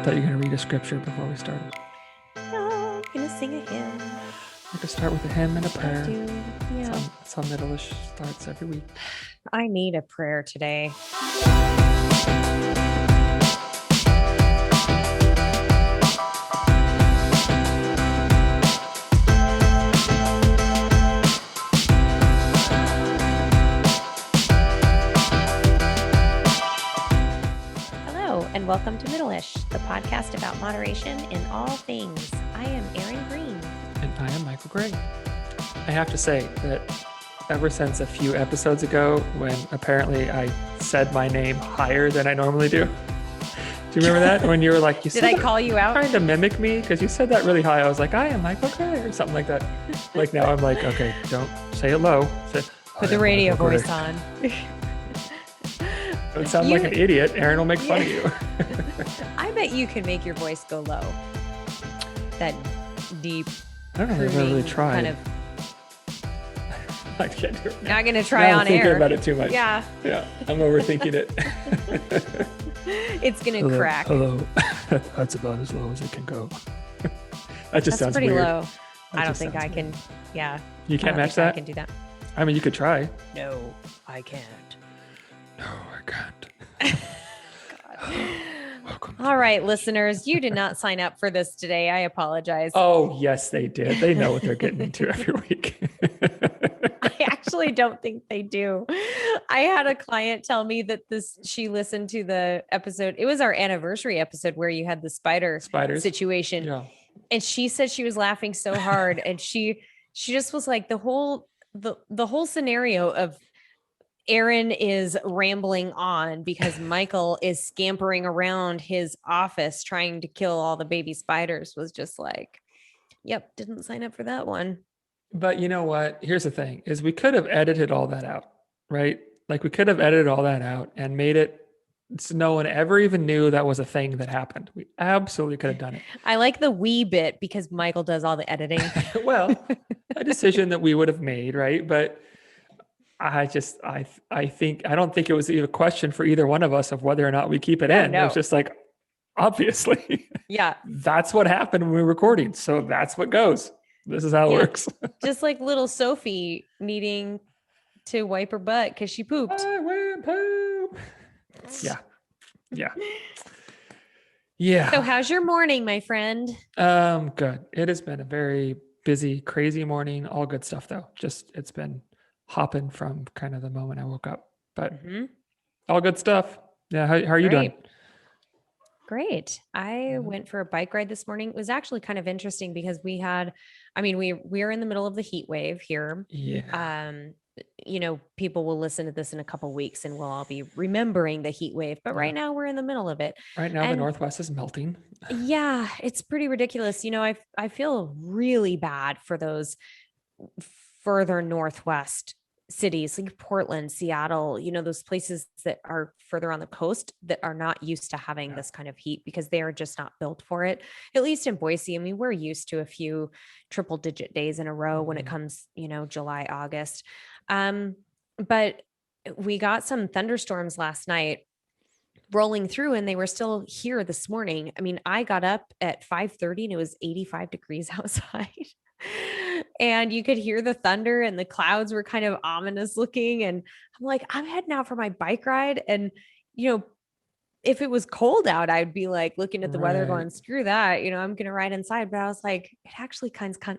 thought you were going to read a scripture before we started. No, I'm going to sing a hymn. We're going to start with a hymn and a prayer. Yeah. That's how Middleish starts every week. I need a prayer today. And welcome to Middleish, the podcast about moderation in all things. I am Erin Green. And I am Michael Gray. I have to say that ever since a few episodes ago, when apparently I said my name higher than I normally do. Do you remember that? When you were like, Did I call you out? Trying to mimic me? Because you said that really high. I was like, I am Michael Gray or something like that. Like now I'm like, okay, don't say it low. Put the radio voice on. Don't sound like an idiot. Erin will make fun of you. I bet you can make your voice go low. That deep. I don't know if I've ever really tried. Kind of. I can't do it. Not going to try on air. I'm thinking about it too much. Yeah. Yeah. I'm overthinking it. It's going to crack. Hello. That's about as low as it can go. That just sounds pretty weird. Low. I don't think I can. Yeah. You can't match that? I can do that. I mean, you could try. No, I can't. No, I can't. Welcome. All right, listeners, you did not sign up for this today. I apologize. Oh, yes, they did. They know what they're getting into every week. I actually don't think they do. I had a client tell me that she listened to the episode. It was our anniversary episode where you had the spiders situation. Yeah. And she said she was laughing so hard. And she just was like the whole scenario of Erin is rambling on because Michael is scampering around his office trying to kill all the baby spiders was just like, yep, didn't sign up for that one. But you know what? Here's the thing is we could have edited all that out, right? Like we could have edited all that out and made it so no one ever even knew that was a thing that happened. We absolutely could have done it. I like the "we" bit because Michael does all the editing. Well, a decision that we would have made, right? But I don't think it was even a question for either one of us of whether or not we keep it in. No. It was just like, obviously, yeah, that's what happened when we were recording. So that's what goes. This is how it works. Just like little Sophie needing to wipe her butt because she pooped. I went poop. Yeah. So how's your morning, my friend? Good. It has been a very busy, crazy morning. All good stuff though. Just it's been hopping from kind of the moment I woke up, but all good stuff. Yeah. How are you doing? Great. I went for a bike ride this morning. It was actually kind of interesting because we're in the middle of the heat wave here. Yeah. People will listen to this in a couple of weeks and we'll all be remembering the heat wave, but right now we're in the middle of it. Right now the Northwest is melting. Yeah, it's pretty ridiculous. I feel really bad for those further Northwest cities like Portland, Seattle, those places that are further on the coast that are not used to having this kind of heat because they are just not built for it. At least in Boise, we're used to a few triple digit days in a row when it comes, July, August. But we got some thunderstorms last night rolling through and they were still here this morning. I got up at 5:30 and it was 85 degrees outside. And you could hear the thunder and the clouds were kind of ominous looking. And I'm like, I'm heading out for my bike ride. And, if it was cold out, I'd be like looking at the weather going, screw that, I'm going to ride inside. But I was like, it actually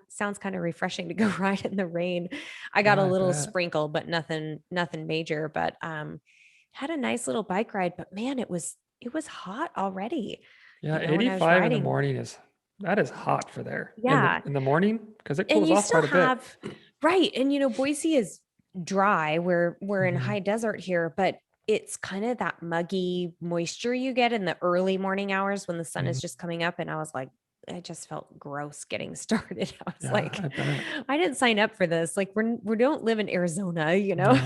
sounds kind of refreshing to go ride in the rain. I got a little sprinkle, but nothing major, but, had a nice little bike ride, but man, it was hot already. Yeah. 85 in the morning that is hot for there. Yeah. In the morning, because it cools off quite a bit. Right. And Boise is dry. We're in high desert here, but it's kind of that muggy moisture you get in the early morning hours when the sun is just coming up. And I was like, I just felt gross getting started. I was like, I didn't sign up for this. Like we don't live in Arizona, No.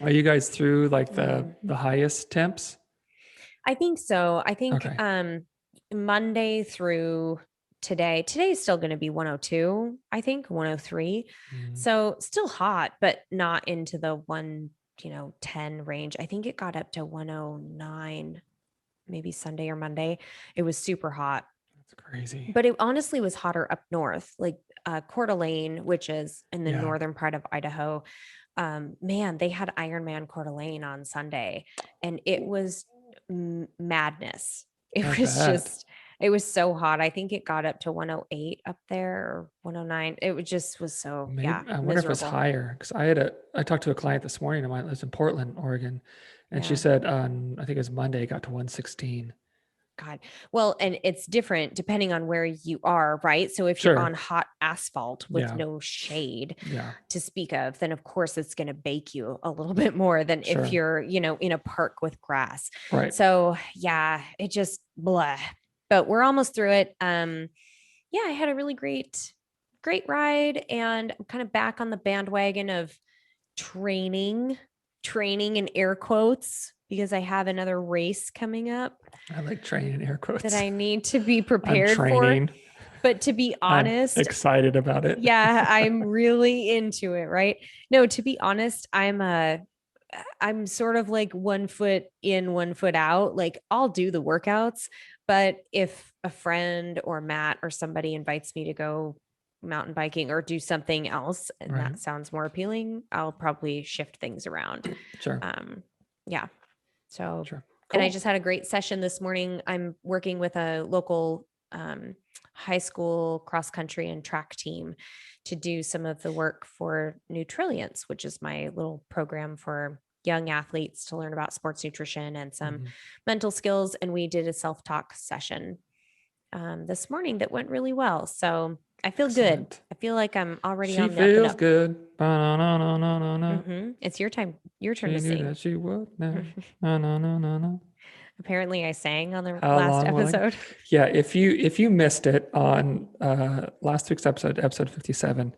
Are you guys through like the highest temps? I think so. I think, Monday through today's still going to be 102, I think 103. So still hot, but not into the 10 range. I think it got up to 109 maybe Sunday or Monday. It was super hot, That's crazy. but it honestly was hotter up north, like Coeur d'Alene, which is in the Yeah, northern part of Idaho. Man, they had Ironman Coeur d'Alene on Sunday, and it was madness. I It was bet. just, it was so hot. I think it got up to 108 up there or 109. Was so, yeah, Maybe I wonder if it's miserable. higher because I talked to a client this morning of mine that lives in Portland, Oregon, and she Yeah. said on I think it was Monday it got to 116. God. Well, and it's different depending on where you are, right? So if you're Sure. on hot asphalt with Yeah. no shade Yeah. to speak of, then of course it's going to bake you a little bit more than if Sure. you're, in a park with grass. Right. So yeah, it just blah. But we're almost through it. Yeah, I had a really great ride, and I'm kind of back on the bandwagon of training, training in air quotes, because I have another race coming up I like training in air that quotes. I need to be I'm prepared for. training. But to be I'm honest, excited about it. yeah, I'm really into it, right? No, to be honest, I'm sort of like 1 foot in, 1 foot out. Like I'll do the workouts, but if a friend or Matt or somebody invites me to go mountain biking or do something else and Right. that sounds more appealing, I'll probably shift things around. Sure. Yeah. So, Sure. and I Cool. just had a great session this morning. I'm working with a local high school cross country and track team to do some of the work for Nutrilliance, which is my little program for young athletes to learn about sports nutrition and some Mhm. mental skills. And we did a self-talk session this morning that went really well. So I feel good. Excellent. I feel like I'm already She on the up and feels up. good. Ba-na-na-na-na-na-na. It's your time. Your turn She to knew sing. that she would. No. Na-na-na-na-na. Apparently, I sang on the How last long will I? episode. Yeah, if you missed it on last week's episode 57,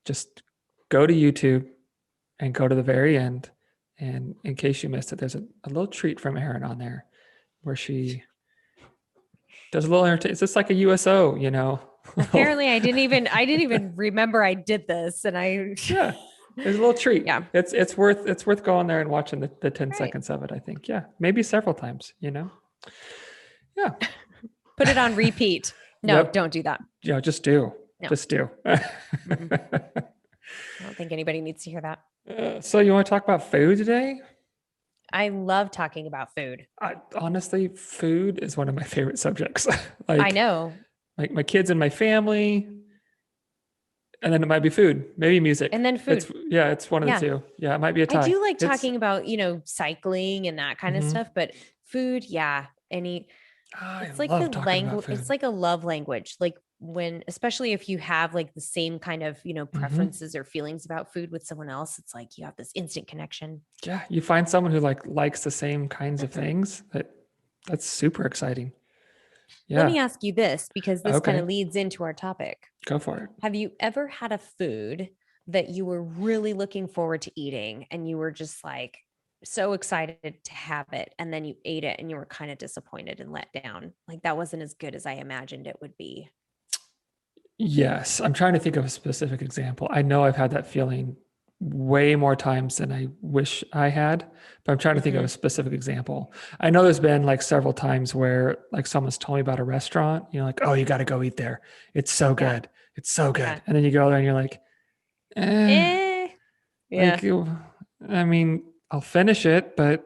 just go to YouTube and go to the very end. And in case you missed it, there's a little treat from Erin on there where she does a little entertain. It's just like a USO, little- Apparently, I didn't even remember I did this, and I yeah, there's a little treat. yeah. It's worth going there and watching the 10 Right. seconds of it, I think. Yeah, maybe several times, Yeah. Put it on repeat. No, Yep. don't do that. Yeah, just do. No. Just do. Mm-mm. I don't think anybody needs to hear that. So you want to talk about food today? I love talking about food. Honestly, food is one of my favorite subjects. I like know. like my kids and my family, and then it might be food, maybe music. And then food. It's one of the Yeah. two. Yeah, it might be a I tie. do like It's talking about, cycling and that kind of mhm. stuff, but food, yeah. I It's like the love talking about language, it's food. like a love language. Like when, especially if you have like the same kind of, Hmm. preferences or feelings about food with someone else, it's like you have this instant connection. Yeah, you find someone who likes the same kinds of things. That's super exciting. Let Yeah. me ask you this, because this kind Okay. of leads into our topic. Go for it. Have you ever had a food that you were really looking forward to eating and you were just like so excited to have it, and then you ate it and you were kind of disappointed and let down? Like that wasn't as good as I imagined it would be. Yes, I'm trying to think of a specific example. I know I've had that feeling way more times than I wish I had, but I'm trying to think of a Mhm. specific example. I know there's been like several times where like someone's told me about a restaurant, like, oh, you got to go eat there. It's so Yeah. good. It's so good. Yeah. And then you go there and you're like, Eh. Yeah. like, I mean, I'll finish it, but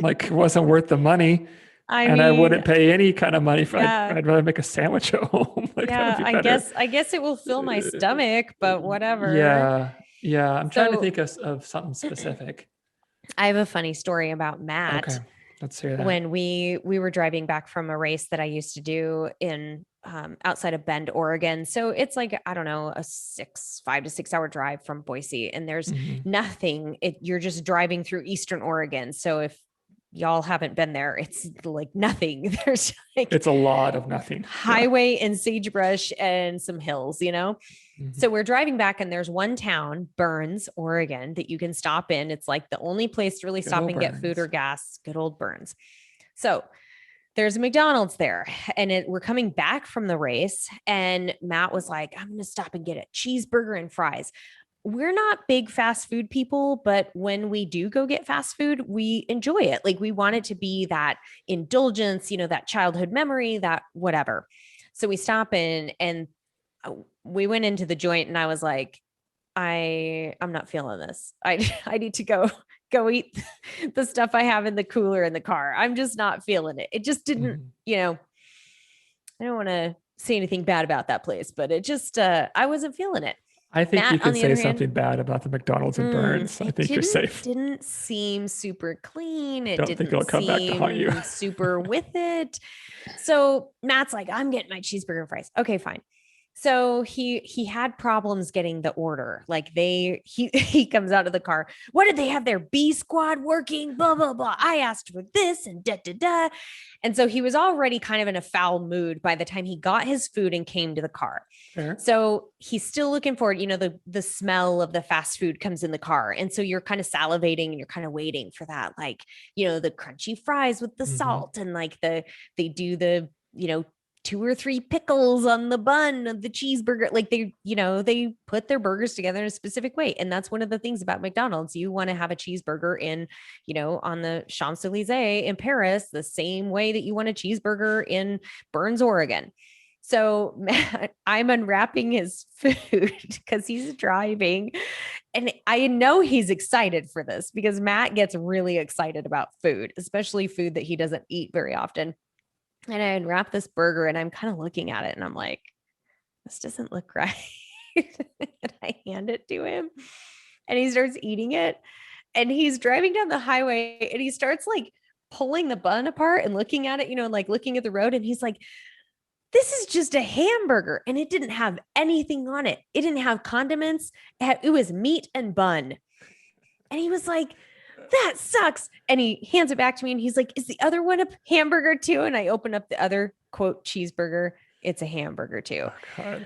like it wasn't worth the money. I And I mean, wouldn't pay any kind of money for yeah. I'd rather make a sandwich at home. Like that would Yeah, be I better. guess I guess it will fill my stomach, but whatever. Yeah, yeah. I'm trying to So think of something specific. I have a funny story about Okay, Matt. let's hear that. When we were driving back from a race that I used to do in outside of Bend, Oregon. So it's like, I don't know, a 5 to 6 hour drive from Boise, and there's Mhm. nothing. You're just driving through Eastern Oregon. So if y'all haven't been there, it's like nothing. There's like It's a lot of nothing. Yeah. highway and sagebrush and some hills. Mhm. So we're driving back, and there's one town, Burns, Oregon, that you can stop in. It's like the only place to really Good stop old and get food or Burns. gas. Good old Burns. So there's a McDonald's there, and we're coming back from the race, and Matt was like, I'm going to stop and get a cheeseburger and fries. we're not big fast food people, but when we do go get fast food, we enjoy it. Like we want it to be that indulgence, that childhood memory, that whatever. So we stop in and we went into the joint and I was like, I'm not feeling this. I need to go eat the stuff I have in the cooler in the car. I'm just not feeling it. It just didn't, I don't want to say anything bad about that place, but it just I wasn't feeling it. I think you Matt, on can the say other hand, something bad about the McDonald's in Burns. I it think you're safe. didn't seem super clean. It Don't think it'll didn't come back to haunt you. seem super with it. So Matt's like, I'm getting my cheeseburger and fries. Okay, fine. So he had problems getting the order. Like he comes out of the car. What did they have their B squad working? Blah blah blah. I asked for this and da da da. And so he was already kind of in a foul mood by the time he got his food and came to the car. Sure. So he's still looking forward. the smell of the fast food comes in the car, and so you're kind of salivating and you're kind of waiting for that, like the crunchy fries with the salt and like they do the 2 or 3 pickles on the bun of the cheeseburger. Like they put their burgers together in a specific way. And that's one of the things about McDonald's. You want to have a cheeseburger in, on the Champs-Elysees in Paris, the same way that you want a cheeseburger in Burns, Oregon. So Matt, I'm unwrapping his food because he's driving. And I know he's excited for this because Matt gets really excited about food, especially food that he doesn't eat very often. And I unwrap this burger and I'm kind of looking at it and I'm like, this doesn't look right. And I hand it to him and he starts eating it. And he's driving down the highway and he starts like pulling the bun apart and looking at it, and like looking at the road. And he's like, this is just a hamburger. And it didn't have anything on it. It didn't have condiments. It was meat and bun. And he was like, that sucks. And he hands it back to me and he's like, is the other one a hamburger too? And I open up the other quote cheeseburger. It's a hamburger too. Oh,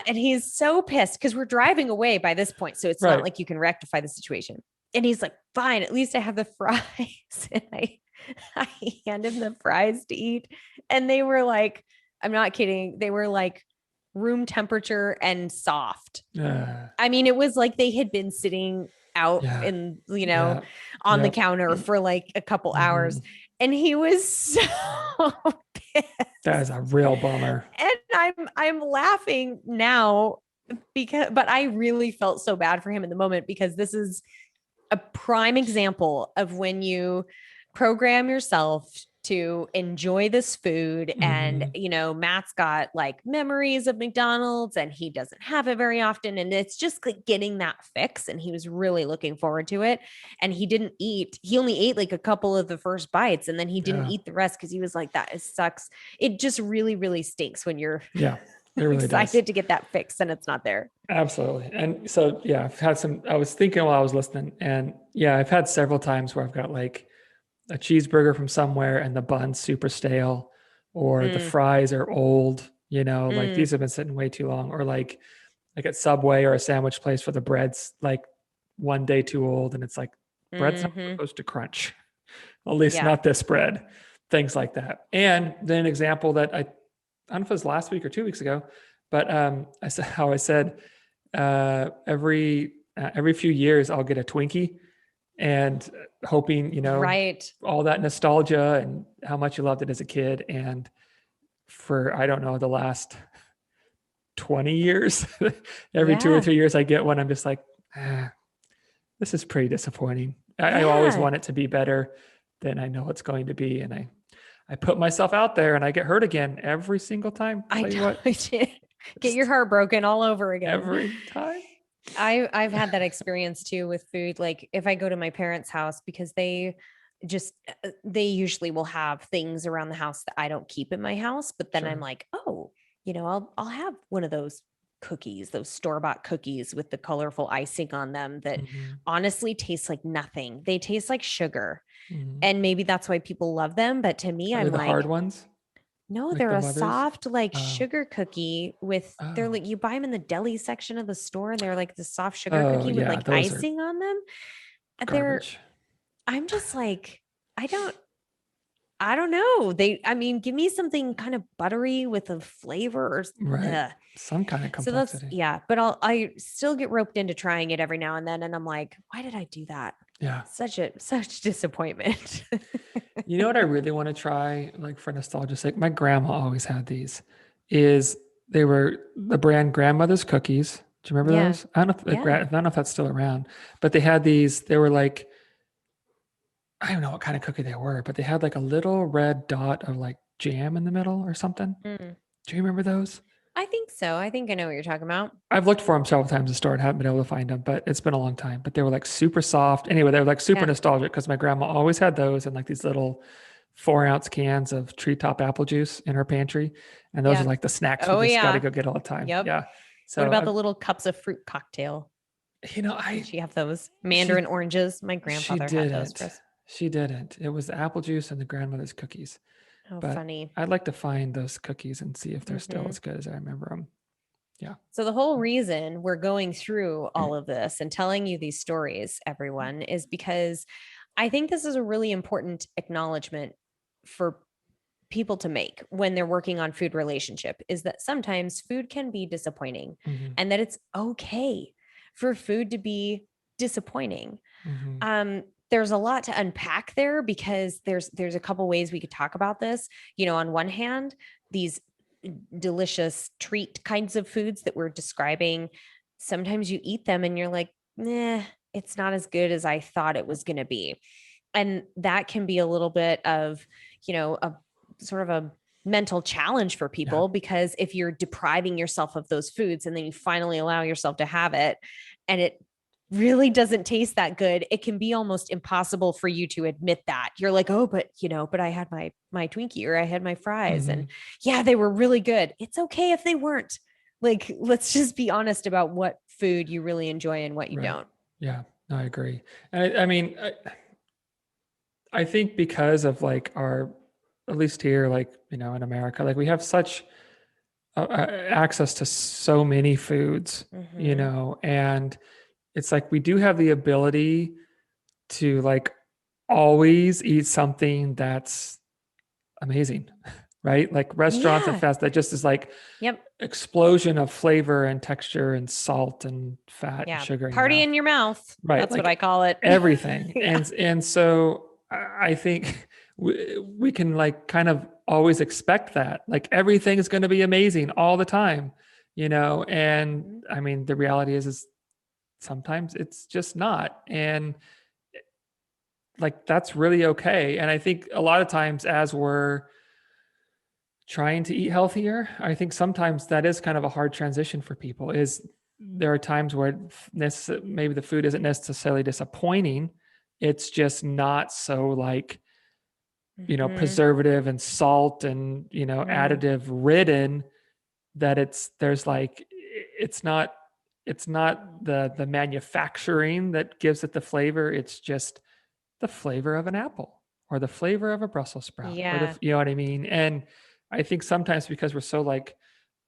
and he's so pissed because we're driving away by this point. So it's not like you can rectify the situation. And he's like, fine, at least I have the fries. And I hand him the fries to eat. And they were like, I'm not kidding. They were like room temperature and soft. I mean, it was like they had been sitting out in, on the counter for like a couple hours. And he was so pissed. That is a real bummer. And I'm laughing now but I really felt so bad for him in the moment, because this is a prime example of when you program yourself to enjoy this food. And, Matt's got like memories of McDonald's and he doesn't have it very often. And it's just like getting that fix. And he was really looking forward to it. And he only ate like a couple of the first bites and then he didn't eat the rest because he was like, that sucks. It just really, really stinks when you're it really excited to get that fix and it's not there. Absolutely. And so, I've had I was thinking while I was listening, and I've had several times where I've got like a cheeseburger from somewhere and the bun's super stale, or the fries are old, like these have been sitting way too long, or like at Subway or a sandwich place for the bread's like one day too old. And it's like, bread's not supposed to crunch, at least not this bread, things like that. And then an example that I don't know if it was last week or 2 weeks ago, but I said every few years I'll get a Twinkie, and hoping, all that nostalgia and how much you loved it as a kid. And for, I don't know, the last 20 years, every 2 or 3 years I get one, I'm just like, this is pretty disappointing. I always want it to be better than I know it's going to be. And I put myself out there and I get hurt again every single time. Get your heart broken all over again. Every time. I've had that experience too with food. Like if I go to my parents' house, because they usually will have things around the house that I don't keep in my house. But then I'm like, oh, I'll have one of those cookies, those store-bought cookies with the colorful icing on them that honestly taste like nothing. They taste like sugar. And maybe that's why people love them. But to me, I'm like, hard ones. No, like they're the a mothers? soft sugar cookie with they're like, you buy them in the deli section of the store and they're like the soft sugar cookie with like icing on them. Garbage. I'm just like, I don't I don't know. I mean, give me something kind of buttery with a flavor or Right. ugh. Some kind of So that's, complexity. yeah, but I still get roped into trying it every now and then. And I'm like, why did I do that? Yeah. Such disappointment. You know what I really want to try, like for nostalgia's sake? My grandma always had these. Is they were the brand Grandmother's Cookies. Do you remember Yeah. those? I don't know if, Yeah. I don't know if that's still around, but they had these. They were like, I don't know what kind of cookie they were, but they had like a little red dot of like jam in the middle or something. Mm. Do you remember those? I think so. I think I know what you're talking about. I've looked for them several times in the store and haven't been able to find them, but it's been a long time. But they were like super soft. Anyway, they were like super Yeah. nostalgic because my grandma always had those and like these little 4 ounce cans of treetop apple juice in her pantry. And those are Yeah. like the snacks we Oh just got to yeah. go get all the time. Yep. Yeah. What So about the little cups of fruit cocktail? Did I, she have those? she, Mandarin oranges. My she grandfather had those for didn't. us. She didn't. It was the apple juice and the grandmother's cookies. Oh, But funny. I'd like to find those cookies and see if they're still Hmm. as good as I remember them. Yeah. So the whole reason we're going through all of this and telling you these stories, everyone, is because I think this is a really important acknowledgement for people to make when they're working on food relationship is that sometimes food can be disappointing Hmm. and that it's okay for food to be disappointing. Hmm. There's a lot to unpack there because there's a couple ways we could talk about this. On one hand, these delicious treat kinds of foods that we're describing, sometimes you eat them and you're like, nah, it's not as good as I thought it was going to be. And that can be a little bit of, a sort of a mental challenge for Yeah. people because if you're depriving yourself of those foods and then you finally allow yourself to have it and it really doesn't taste that good, it can be almost impossible for you to admit that. You're like, oh, but I had my Twinkie or I had my fries Hmm. and yeah, they were really good. It's okay if they weren't. Like, let's just be honest about what food you really enjoy and what you Right. don't. Yeah. No, I agree. And I mean, I think because of like our, at least here, like, in America, like we have such access to so many foods, Mm-hmm. and it's like we do have the ability to like always eat something that's amazing, right? Like restaurants and Yeah. fast, that just is like Yep. explosion of flavor and texture and salt and fat and Yeah. sugar in your Party mouth, in your mouth. right? That's what I Like call it. everything. Yeah. And so I think we can like kind of always expect that like everything is going to be amazing all the time, and Mhm. I mean the reality is sometimes it's just not, and like that's really okay. And I think a lot of times as we're trying to eat healthier, I think sometimes that is kind of a hard transition for people. Is there are times where maybe the food isn't necessarily disappointing, it's just not so like Mhm. preservative and salt and Mhm. additive ridden, that there's like it's not the manufacturing that gives it the flavor, it's just the flavor of an apple or the flavor of a Brussels sprout or Yeah. you know what I mean. And I think sometimes because we're so like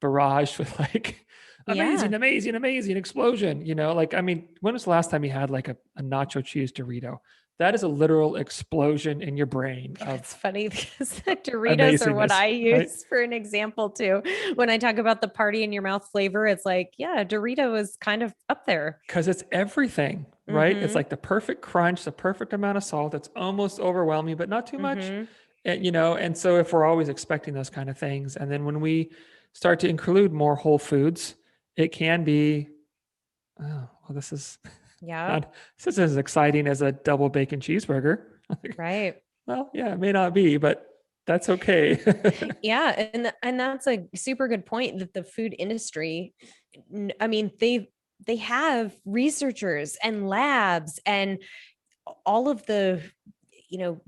barraged with like Yeah. amazing explosion, like, I mean, when was the last time you had like a nacho cheese Dorito? That is a literal explosion in your brain It's of funny because the Doritos are what amazingness, I right? use for an example too. When I talk about the party in your mouth flavor, it's like, yeah, Dorito is kind of up there. Because it's everything, right? It's Mm-hmm. like the perfect crunch, the perfect amount of salt. It's almost overwhelming, but not too much. Mm-hmm. And so if we're always expecting those kind of things, and then when we start to include more whole foods, it can be, oh, well, this is Yep. not, this is as exciting as a double bacon cheeseburger. Right. Well, yeah, it may not be, but that's okay. Yeah, and that's a super good point that the food industry, I mean, they have researchers and labs and all of the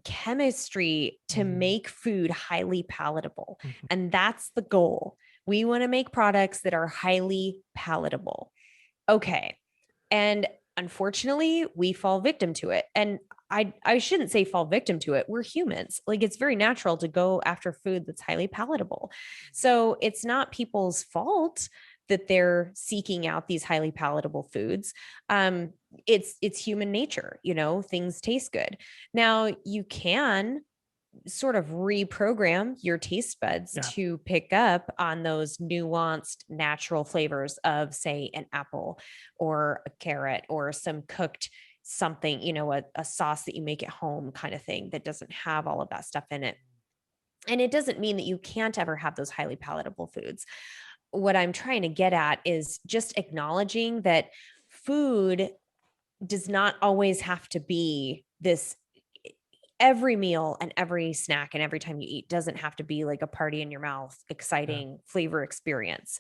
chemistry to Mhm, make food highly palatable. mhm. And that's the goal. We want to make products that are highly palatable. Okay. And unfortunately, we fall victim to it. And I shouldn't say fall victim to it. We're humans. Like it's very natural to go after food that's highly palatable. So it's not people's fault that they're seeking out these highly palatable foods. It's human nature, things taste good. Now you can sort of reprogram your taste buds Yeah. to pick up on those nuanced natural flavors of, say, an apple or a carrot or some cooked something, a sauce that you make at home kind of thing that doesn't have all of that stuff in it. And it doesn't mean that you can't ever have those highly palatable foods. What I'm trying to get at is just acknowledging that food does not always have to be this. Every meal and every snack and every time you eat doesn't have to be like a party in your mouth, Yeah. exciting flavor experience.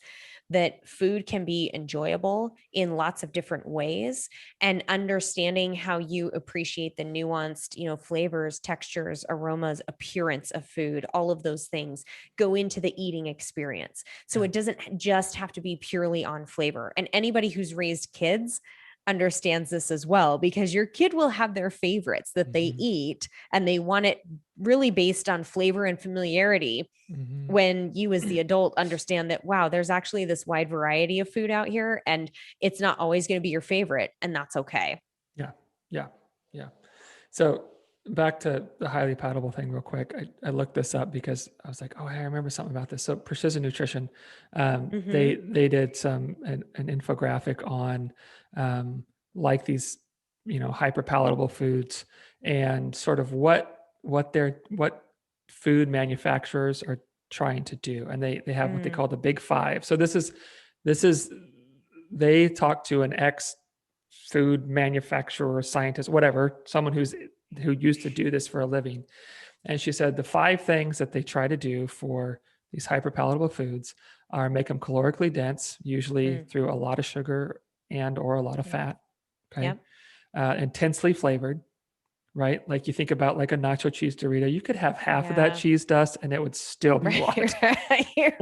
That food can be enjoyable in lots of different ways, and understanding how you appreciate the nuanced, flavors, textures, aromas, appearance of food, all of those things go into the eating experience. So Yeah. it doesn't just have to be purely on flavor. And anybody who's raised kids understands this as well, because your kid will have their favorites that they Mhm. eat, and they want it really based on flavor and familiarity, Mhm. when you as the adult understand that, wow, there's actually this wide variety of food out here, and it's not always going to be your favorite, and that's okay. Yeah. Yeah. Yeah. So back to the highly palatable thing real quick. I looked this up because I was like, oh, I remember something about this. So Precision Nutrition, Mm-hmm. they did an infographic on like these, hyper palatable foods, and sort of what food manufacturers are trying to do. And they have what they Mm, call the big five. So this is they talk to an ex food manufacturer, scientist, whatever, someone who used to do this for a living. And she said the five things that they try to do for these hyperpalatable foods are make them calorically dense, usually mm, through a lot of sugar and or a lot of yep. fat. Okay. Yep. Intensely flavored, right? Like you think about like a nacho cheese Dorito, you could have half of that Yeah. cheese dust and it would still be Right. rot.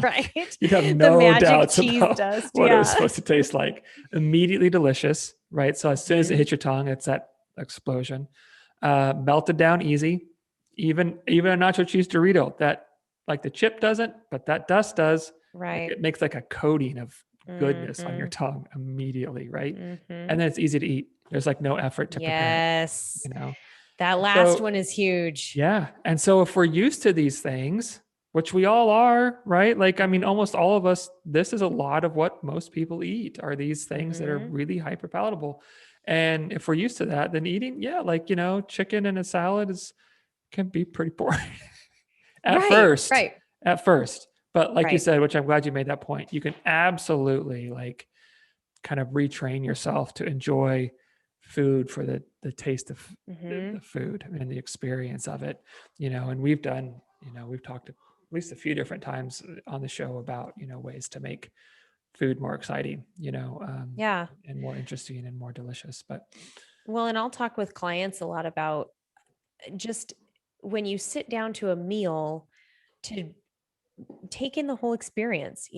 Right. You'd have The no magic doubts cheese about dust. what it was Yeah. supposed to taste like. Immediately delicious, right? So as soon as it Mhm. hits your tongue, it's that explosion. Melted down easy. Even a nacho cheese Dorito, that like the chip doesn't, but that dust does. Like Right. it makes like a coating of goodness on your Mhm. tongue immediately, right? And Mhm. then it's easy to eat. There's like no effort to prepare it, Yes. you know? That last So one is huge. yeah. And so if we're used to these things, which we all are, right? Like, I mean, Mhm. almost all of us, this is a lot of what most people eat are these things that are Mhm. really hyper palatable. And if we're used to that, then eating, yeah, like, chicken and a salad can be pretty boring at Right. first, Right. at first. But like you Right. said, which I'm glad you made that point, you can absolutely like kind of retrain yourself to enjoy food for the taste of the Mhm. food and the experience of it, and we've done, we've talked at least a few different times on the show about, ways to make food more exciting, Yeah. and more interesting and more delicious. But Well, and I'll talk with clients a lot about just when you sit down to a meal, to take in the whole experience.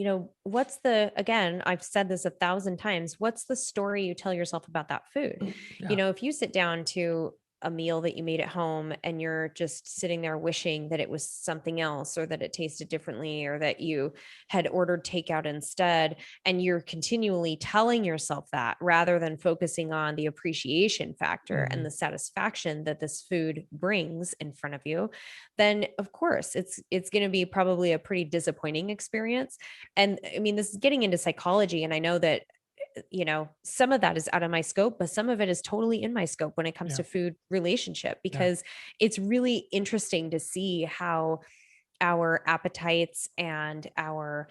What's again, I've said this 1,000 times, what's the story you tell yourself about that food? yeah. If you sit down to a meal that you made at home and you're just sitting there wishing that it was something else, or that it tasted differently, or that you had ordered takeout instead, and you're continually telling yourself that rather than focusing on the appreciation factor and Mhm. the satisfaction that this food brings in front of you, then of course it's going to be probably a pretty disappointing experience. And I mean, this is getting into psychology, and I know that some of that is out of my scope, but some of it is totally in my scope when it comes Yeah. to food relationship, Yeah. because it's really interesting to see how our appetites and our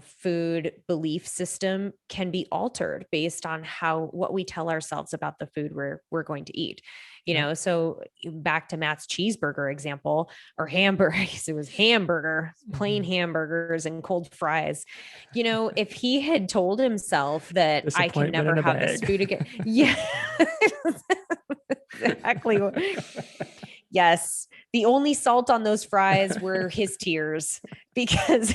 food belief system can be altered based on how what we tell ourselves about the food we're going to eat. Yeah. So back to Matt's cheeseburger example, or hamburger, it was hamburger, plain Mhm. hamburgers and cold fries. If he had told himself that I can Disappointment never in a have this bag. food again. Yeah. Exactly. Yes. The only salt on those fries were his tears, because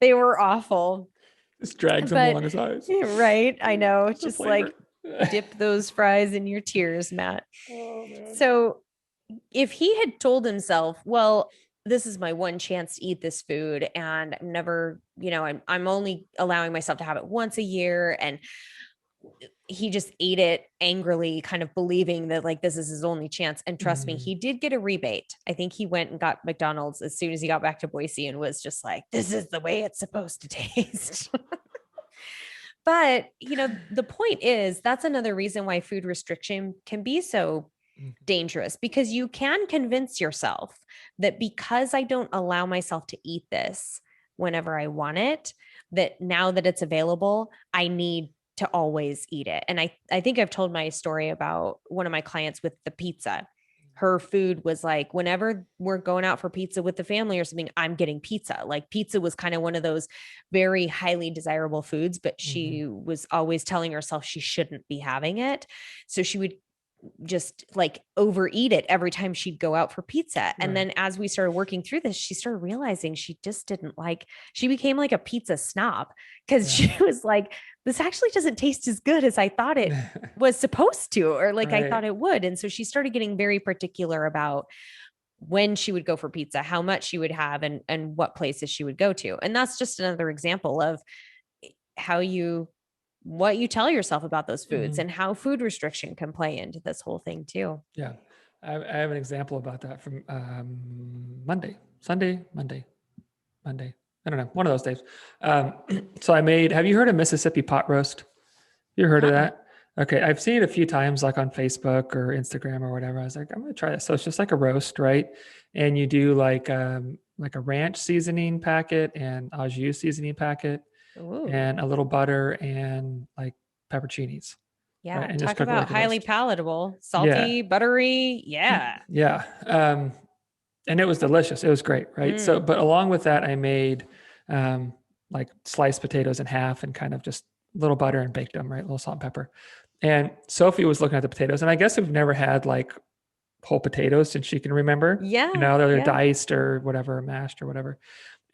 they were awful. Just drags them But along his eyes. right, I know, The just flavor. like dip those fries in your tears, Matt. Oh man. So if he had told himself, well, this is my one chance to eat this food, and I'm never, I'm only allowing myself to have it once a year, and he just ate it angrily, kind of believing that like this is his only chance. And trust me, he did get a rebate. I think he went and got McDonald's as soon as he got back to Boise and was just like, this is the way it's supposed to taste. But, the point is that's another reason why food restriction can be so dangerous, because you can convince yourself that because I don't allow myself to eat this whenever I want it, that now that it's available, I need to always eat it. And I think I've told my story about one of my clients with the pizza. Her food was like, whenever we're going out for pizza with the family or something, I'm getting pizza. Like pizza was kind of one of those very highly desirable foods, but she was always telling herself she shouldn't be having it. So she would just like overeat it every time she'd go out for pizza. And then as we started working through this, she started realizing she just didn't like, she became like a pizza snob, because she was like, this actually doesn't taste as good as I thought it was supposed to, or like I thought it would. And so she started getting very particular about when she would go for pizza, how much she would have, and what places she would go to. And that's just another example of what you tell yourself about those foods and how food restriction can play into this whole thing too. Yeah. I have an example about that from Monday. I don't know, one of those days. So have you heard of Mississippi pot roast? You heard of that? Okay. I've seen it a few times, like on Facebook or Instagram or whatever. I was like, I'm going to try this. So it's just like a roast, right? And you do like a ranch seasoning packet and au jus seasoning packet. Ooh. And a little butter and like pepperoncinis. Yeah. Right? And Talk about like highly palatable, salty, buttery. Yeah. Yeah. And it was delicious. It was great. Right. So, but along with that, I made like sliced potatoes in half and kind of just a little butter and baked them, right? A little salt and pepper. And Sophie was looking at the potatoes. And I guess we've never had like whole potatoes since she can remember. Yeah. They're diced or whatever, mashed or whatever.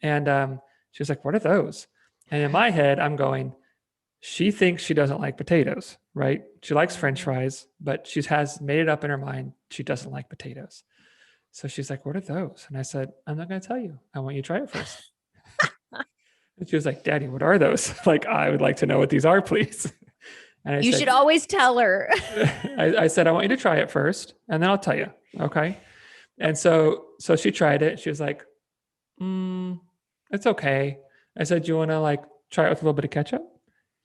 And she was like, what are those? And in my head, I'm going, she thinks she doesn't like potatoes, right? She likes French fries, but she has made it up in her mind she doesn't like potatoes. So she's like, what are those? And I said, I'm not going to tell you. I want you to try it first. And she was like, Daddy, what are those? Like, I would like to know what these are, please. And I said, should always tell her. I said, I want you to try it first, and then I'll tell you. Okay. And so she tried it. She was like, it's okay. I said, do you want to like try it with a little bit of ketchup?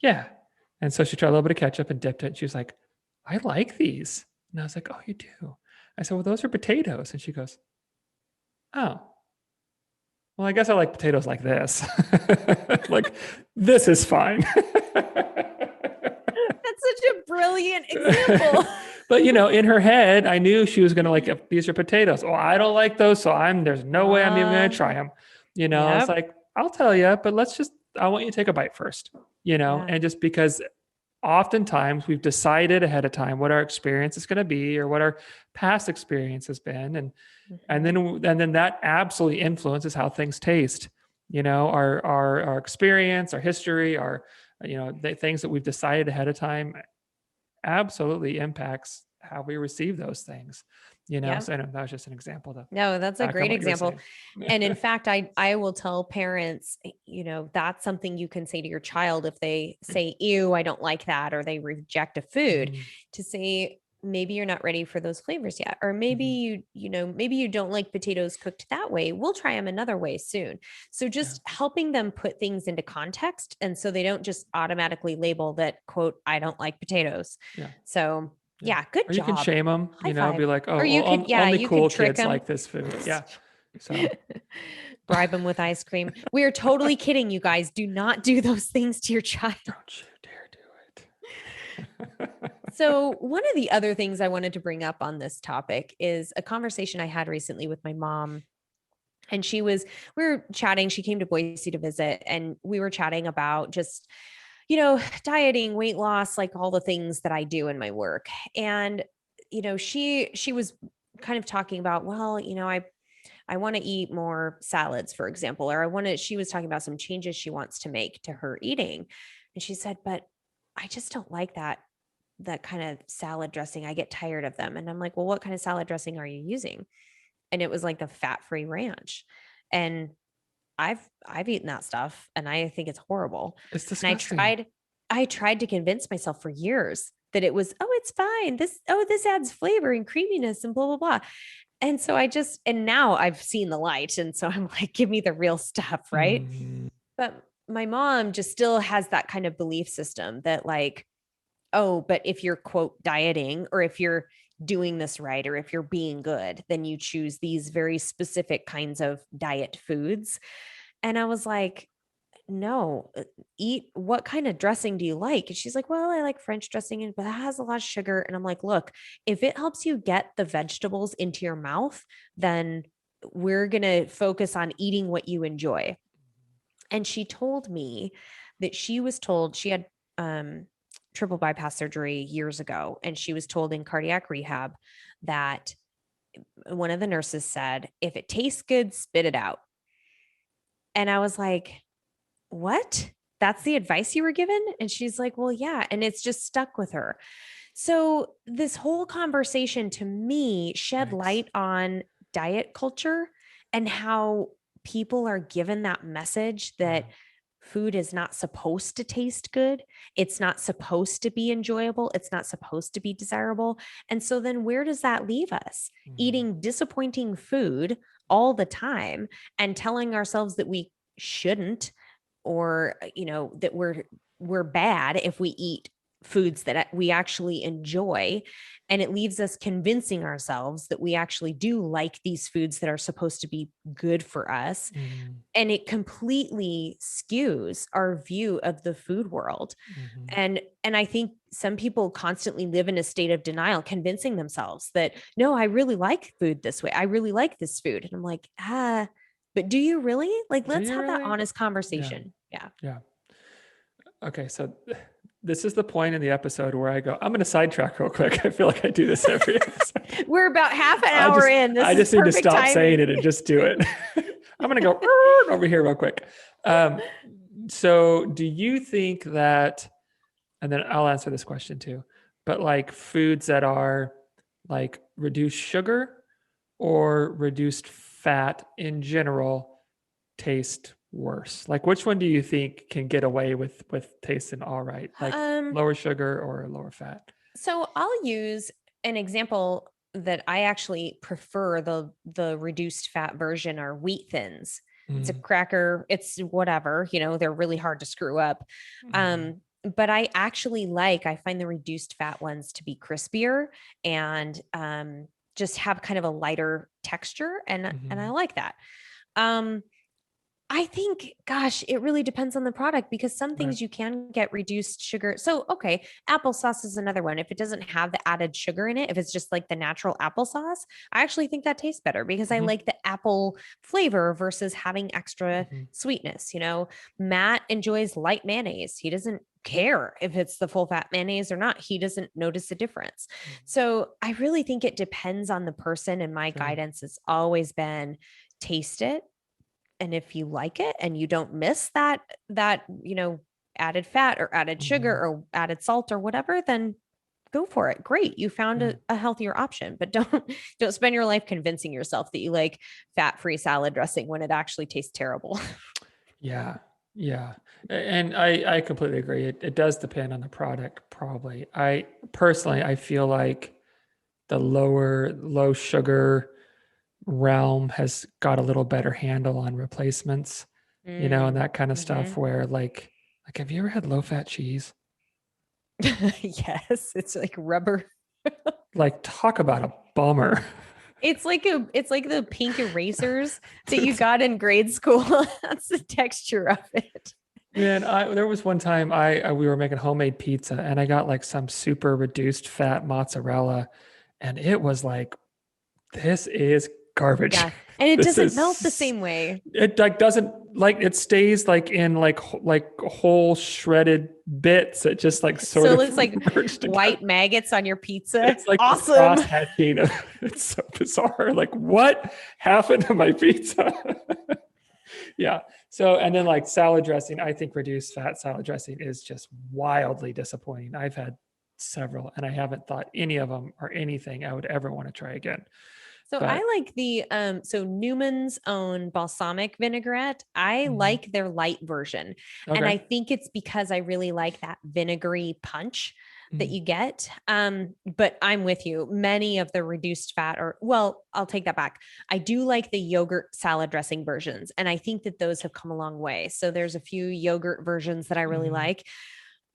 Yeah. And so she tried a little bit of ketchup and dipped it. And she was like, I like these. And I was like, oh, you do? I said, well, those are potatoes. And she goes, oh, well, I guess I like potatoes like this. Like, this is fine. That's such a brilliant example. But, in her head, I knew she was going to like, these are potatoes. Oh, I don't like those. So there's no way I'm even going to try them. I was like, I'll tell you, but I want you to take a bite first, and just because oftentimes we've decided ahead of time what our experience is going to be or what our past experience has been. And then that absolutely influences how things taste, our experience, our history, the things that we've decided ahead of time absolutely impacts how we receive those things. So that was just an example. No, that's a great example. And in fact, I will tell parents, that's something you can say to your child if they say, ew, I don't like that, or they reject a food, to say, maybe you're not ready for those flavors yet. Or maybe maybe you don't like potatoes cooked that way. We'll try them another way soon. So just helping them put things into context. And so they don't just automatically label that, quote, I don't like potatoes. Yeah. So yeah, good job. Or you can shame them, be like, oh, only cool kids like this food. Yeah. So bribe them with ice cream. We are totally kidding, you guys. Do not do those things to your child. Don't you dare do it. So one of the other things I wanted to bring up on this topic is a conversation I had recently with my mom. And we were chatting. She came to Boise to visit, and we were chatting about just dieting, weight loss, like all the things that I do in my work. And, she was kind of talking about, well, I want to eat more salads, for example, or she was talking about some changes she wants to make to her eating. And she said, but I just don't like that kind of salad dressing. I get tired of them. And I'm like, well, what kind of salad dressing are you using? And it was like the fat-free ranch. And I've eaten that stuff and I think it's horrible. It's disgusting. And I tried to convince myself for years that it was, oh, it's fine. This adds flavor and creaminess and blah, blah, blah. And so and now I've seen the light. And so I'm like, give me the real stuff. Right. Mm, But my mom just still has that kind of belief system that, like, oh, but if you're quote dieting, or if you're doing this right, or if you're being good, then you choose these very specific kinds of diet foods. And I was like, no, eat, what kind of dressing do you like? And she's like, well, I like French dressing, but that has a lot of sugar. And I'm like, look, if it helps you get the vegetables into your mouth, then we're going to focus on eating what you enjoy. And she told me that she was told she had triple bypass surgery years ago. And she was told in cardiac rehab that one of the nurses said, if it tastes good, spit it out. And I was like, what? That's the advice you were given? And she's like, well, yeah. And it's just stuck with her. So this whole conversation to me shed yikes. light on diet culture and how people are given that message that food is not supposed to taste good. It's not supposed to be enjoyable. It's not supposed to be desirable. And so then where does that leave us? Mhm. Eating disappointing food all the time and telling ourselves that we shouldn't, or that we're bad if we eat foods that we actually enjoy. And it leaves us convincing ourselves that we actually do like these foods that are supposed to be good for us. Mhm. And it completely skews our view of the food world. Mhm. And I think some people constantly live in a state of denial, convincing themselves that, no, I really like food this way, I really like this food. And I'm like, but do you really? Like, Do let's you have that really? honest Yeah. conversation. Yeah. Yeah. Okay. So this is the point in the episode where I go, I'm going to sidetrack real quick. I feel like I do this every episode. We're about half an hour in. This I is just need to perfect stop saying timing. it and just do it. I'm going to go over here real quick. So do you think that, and then I'll answer this question too, but like foods that are like reduced sugar or reduced fat in general taste worse? Like which one do you think can get away with tasting all right? Like lower sugar or lower fat? So I'll use an example that I actually prefer. The reduced fat version are wheat thins. It's a Mm, cracker. It's whatever, they're really hard to screw up. mhm, But I find the reduced fat ones to be crispier and just have kind of a lighter texture. And I mhm. like that. Um, I think, gosh, it really depends on the product, because some Right. things you can get reduced sugar. So, okay, applesauce is another one. If it doesn't have the added sugar in it, if it's just like the natural applesauce, I actually think that tastes better because I Mhm, like the apple flavor versus having extra mhm, sweetness. Matt enjoys light mayonnaise. He doesn't care if it's the full fat mayonnaise or not. He doesn't notice a difference. mhm. So, I really think it depends on the person. And my Sure. guidance has always been taste it, and if you like it and you don't miss that added fat or added sugar Mhm. or added salt or whatever, then go for it. Great, you found Yeah. a healthier option. But don't spend your life convincing yourself that you like fat-free salad dressing when it actually tastes terrible. Yeah. Yeah. And I completely agree. It does depend on the product, probably. I personally, I feel like the low sugar realm has got a little better handle on replacements, and that kind of stuff Mhm. where like have you ever had low fat cheese? Yes, it's like rubber. Like talk about a bummer. It's like the pink erasers that you It's- got in grade school. That's the texture of it. Man, there was one time we were making homemade pizza and I got like some super reduced fat mozzarella and it was like, this is garbage. Yeah. And it This doesn't melt the is same way. it like doesn't like it stays like in like whole shredded bits. It just like sort So it of looks like merged together. white maggots on your pizza. It's like this Awesome. cross hatching of it's so bizarre. Like what happened to my pizza? Yeah. So, and then like salad dressing, I think reduced fat salad dressing is just wildly disappointing. I've had several and I haven't thought any of them are anything I would ever want to try again. So But I like the so Newman's own balsamic vinaigrette. I mhm, like their light version. And okay. I think it's because I really like that vinegary punch that Mm, you get. But I'm with you. Many of the reduced fat or well, I'll take that back. I do like the yogurt salad dressing versions. And I think that those have come a long way. So there's a few yogurt versions that I really mhm, like.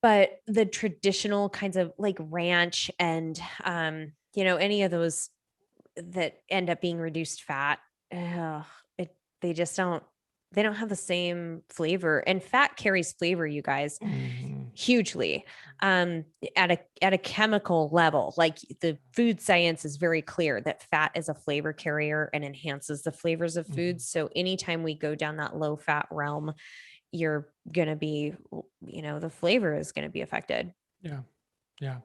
But the traditional kinds of like ranch and any of those that end up being reduced fat, ugh, it they just don't have the same flavor. And fat carries flavor, you guys, mhm, hugely. Um, at a chemical level, like the food science is very clear that fat is a flavor carrier and enhances the flavors of mhm. foods. So anytime we go down that low fat realm, you're gonna be, the flavor is gonna be affected. Yeah, yeah.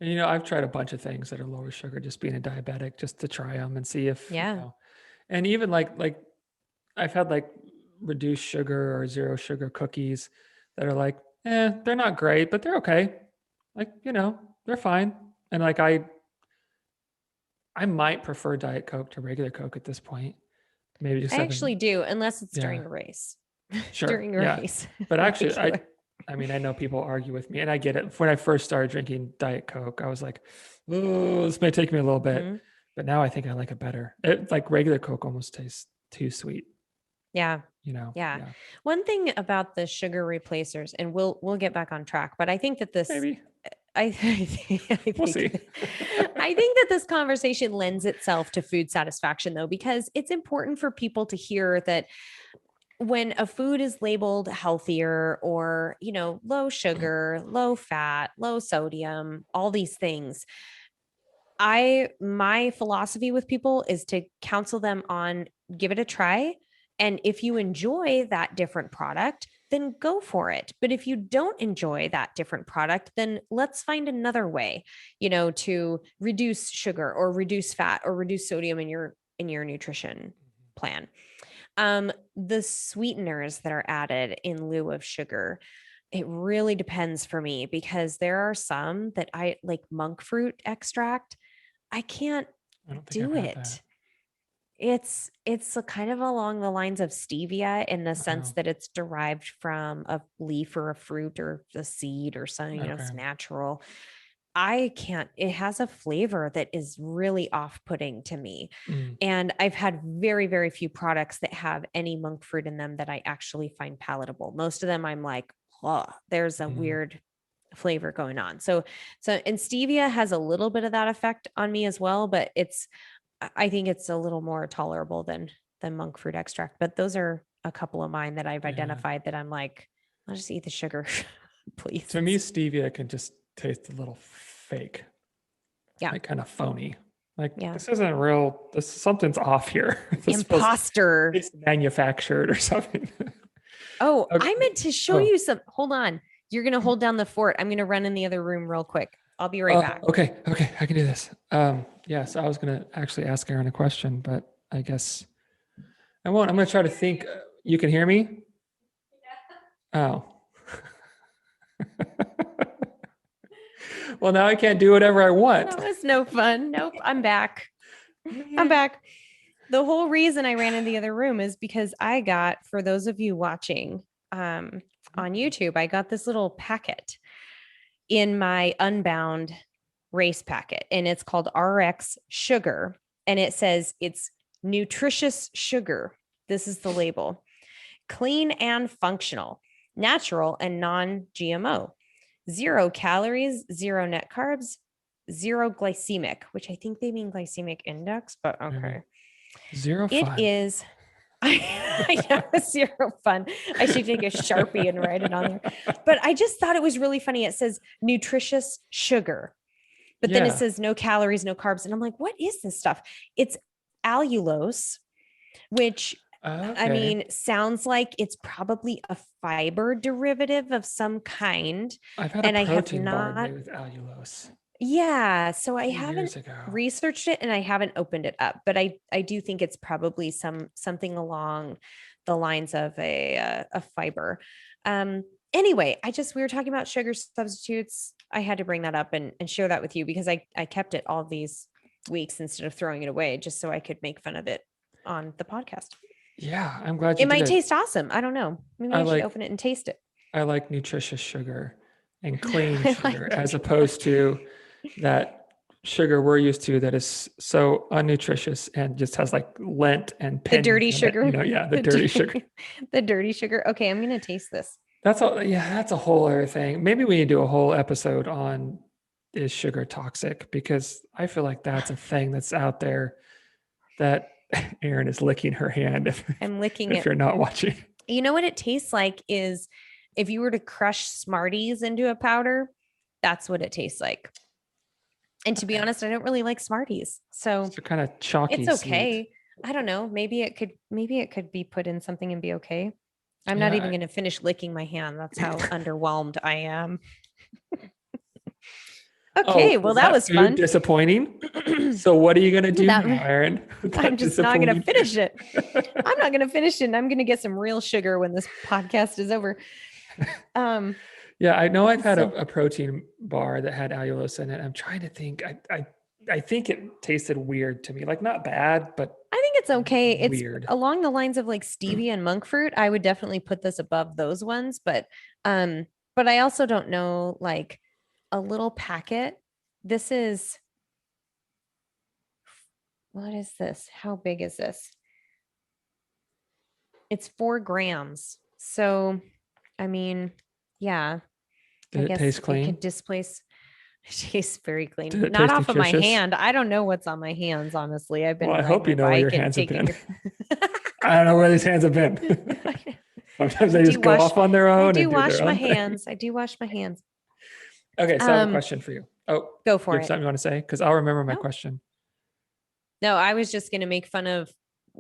And, I've tried a bunch of things that are lower sugar, just being a diabetic, just to try them and see if, Yeah. and even like I've had like reduced sugar or zero sugar cookies that are like, they're not great, but they're okay. Like, they're fine. And like I might prefer Diet Coke to regular Coke at this point. Maybe just I having, actually do, unless it's yeah, during a race. sure. During a Yeah. race, But actually, regular. I mean, I know people argue with me and I get it. When I first started drinking Diet Coke, I was like, oh, this may take me a little bit, Mhm. but now I think I like it better. Like regular Coke almost tastes too sweet, Yeah. Yeah. Yeah, One thing about the sugar replacers, and we'll get back on track, but I think that this maybe I think we'll see. I think that this conversation lends itself to food satisfaction though, because it's important for people to hear that when a food is labeled healthier or, low sugar, low fat, low sodium, all these things, my philosophy with people is to counsel them on give it a try. And if you enjoy that different product, then go for it. But if you don't enjoy that different product, then let's find another way, to reduce sugar or reduce fat or reduce sodium in your nutrition plan. The sweeteners that are added in lieu of sugar, it really depends for me because there are some that I like monk fruit extract. I can't I don't think I've do had that. it. It's a kind of along the lines of stevia in the sense Oh, that it's derived from a leaf or a fruit or a seed or something, okay. it's natural. I can't, it has a flavor that is really off-putting to me. Mm, And I've had very, very few products that have any monk fruit in them that I actually find palatable. Most of them I'm like, oh, there's a mm, weird flavor going on. And stevia has a little bit of that effect on me as well, but I think it's a little more tolerable than monk fruit extract. But those are a couple of mine that I've yeah. identified that I'm like, I'll just eat the sugar, please. To me, stevia can just taste a little fake, Yeah. like kind of phony. Like Yeah. this isn't real. This something's off here. This feels Imposter. it's manufactured or something. Oh, Okay. I meant to show Oh, you some. Hold on. You're going to hold down the fort. I'm going to run in the other room real quick. I'll be right back. okay, okay, I can do this. Yeah, so I was gonna actually ask Aaron a question, but I guess I won't. I'm gonna try to think. You can hear me? Oh. Well, now I can't do whatever I want. That was no fun. Nope. I'm back. I'm Man. back. The whole reason I ran in the other room is because I got, for those of you watching on YouTube, I got this little packet in my Unbound race packet, and it's called RX Sugar. And it says it's nutritious sugar. This is the label: clean and functional, natural and non GMO, 0 calories, zero net carbs, zero glycemic, which I think they mean glycemic index, but Maybe. okay. Zero It fun. is. I have zero fun. I should take a Sharpie and write it on there. But I just thought it was really funny. It says nutritious sugar, but then it Yeah. says no calories, no carbs. And I'm like, what is this stuff? It's allulose, which I Okay. mean, sounds like it's probably a fiber derivative of some kind. I've had a And I have protein bar not, made with allulose yeah. So a I few haven't years ago. researched it and I haven't opened it up, but I do think it's probably something along the lines of a fiber. Um, anyway, we were talking about sugar substitutes. I had to bring that up and share that with you because I kept it all these weeks instead of throwing it away, just so I could make fun of it on the podcast. Yeah, I'm glad you It did might it. taste awesome. I don't know. Maybe I should open it and taste it. I like nutritious sugar and clean I sugar like as opposed to that sugar we're used to that is so unnutritious and just has like lint and The pennies dirty in it, sugar. you know, yeah, the dirty sugar. The dirty sugar. Okay, I'm gonna taste this. That's all. Yeah, that's a whole other thing. Maybe we need to do a whole episode on is sugar toxic, because I feel like that's a thing that's out there that Erin is licking her hand if, I'm licking if it. you're not watching. You know what it tastes like is if you were to crush Smarties into a powder, that's what it tastes like. And to be honest, I don't really like Smarties. So It's kind of chalky. it's okay. Sweet. I don't know. Maybe it could be put in something and be okay. I'm not even going to finish licking my hand. That's how underwhelmed I am. Okay, well that was fun. Disappointing. So what are you going to do now, Erin? I'm just not going to finish it. I'm not going to finish it. And I'm going to get some real sugar when this podcast is over. Yeah, I know I've had a protein bar that had allulose in it. I'm trying to think. I think it tasted weird to me. Like not bad, but I think it's okay. Weird. It's along the lines of like stevia and monk fruit. I would definitely put this above those ones, but I also don't know, like a little packet. This is, what is this? How big is this? It's 4 grams. So, I mean, yeah. Did it taste clean? It could displace. It tastes very clean. Did it Not taste off nutritious? Of my hand. I don't know what's on my hands, honestly. I've been. Well, I hope you know where your hands have been. I I don't know where these hands have been. Sometimes they just go off on their own. I do wash my hands. I do wash my hands. Okay, so I have a question for you. Oh, go for you it. have something you want to say? Because I'll remember my question. No, I was just going to make fun of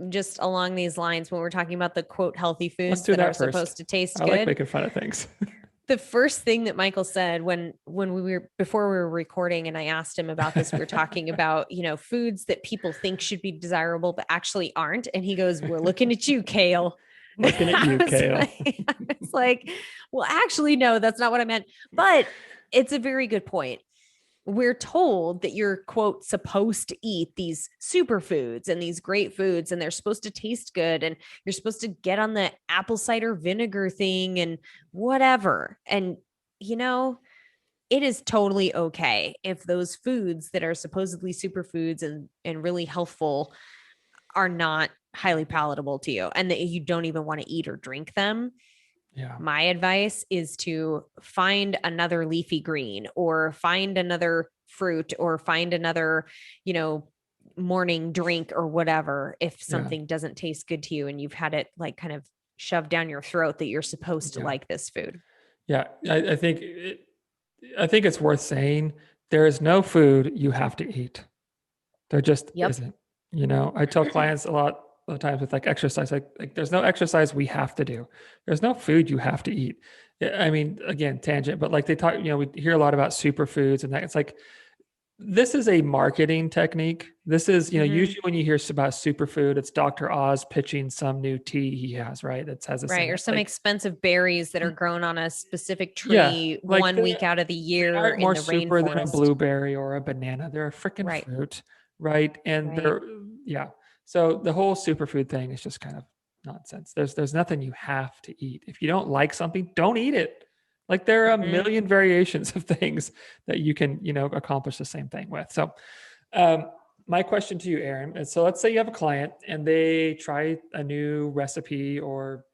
just along these lines when we're talking about the quote healthy foods that are supposed to taste good. I like making fun of things. The first thing that Michael said when before we were recording and I asked him about this, we were talking about, foods that people think should be desirable, but actually aren't. And he goes, "We're looking at you, Kale." Looking at you, Kale. I was like, well, actually, no, that's not what I meant. But it's a very good point. We're told that you're, quote, supposed to eat these superfoods and these great foods, and they're supposed to taste good. And you're supposed to get on the apple cider vinegar thing and whatever. And, it is totally okay if those foods that are supposedly superfoods and really healthful are not highly palatable to you and that you don't even want to eat or drink them. Yeah. My advice is to find another leafy green or find another fruit or find another, morning drink or whatever. If something doesn't taste good to you and you've had it like kind of shoved down your throat that you're supposed to like this food. Yeah. I think it's worth saying there is no food you have to eat. There just isn't, I tell clients a lot of times with like exercise, like there's no exercise we have to do. There's no food you have to eat. I mean, again, tangent, but like they talk, we hear a lot about superfoods and that. It's like, this is a marketing technique. This is, usually when you hear about superfood, it's Dr. Oz pitching some new tea he has, right? That has right, or some expensive berries that are grown on a specific tree like 1 week out of the year in more the super rainforest. Than a blueberry or a banana. They're a freaking fruit, right? And they're So the whole superfood thing is just kind of nonsense. There's nothing you have to eat. If you don't like something, don't eat it. Like there are a million variations of things that you can, accomplish the same thing with. So my question to you, Erin, is, so let's say you have a client and they try a new recipe or,